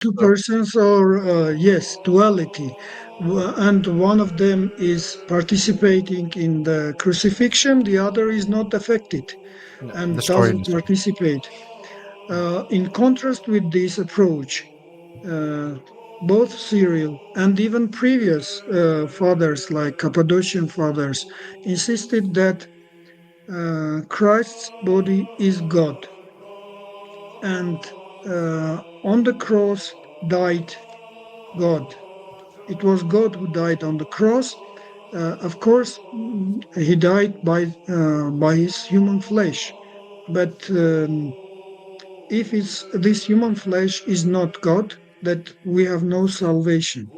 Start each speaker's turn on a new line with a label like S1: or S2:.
S1: two
S2: So,
S1: persons, or yes, duality. And one of them is participating in the crucifixion, the other is not affected
S2: the
S1: and
S2: story in
S1: doesn't
S2: the story.
S1: participate. In contrast with this approach, uh, both Cyril and even previous fathers, like Cappadocian fathers, insisted that Christ's body is God, and on the cross died God. It was God who died on the cross. Of course, he died by his human flesh, but if this human flesh is not God, that we have no salvation.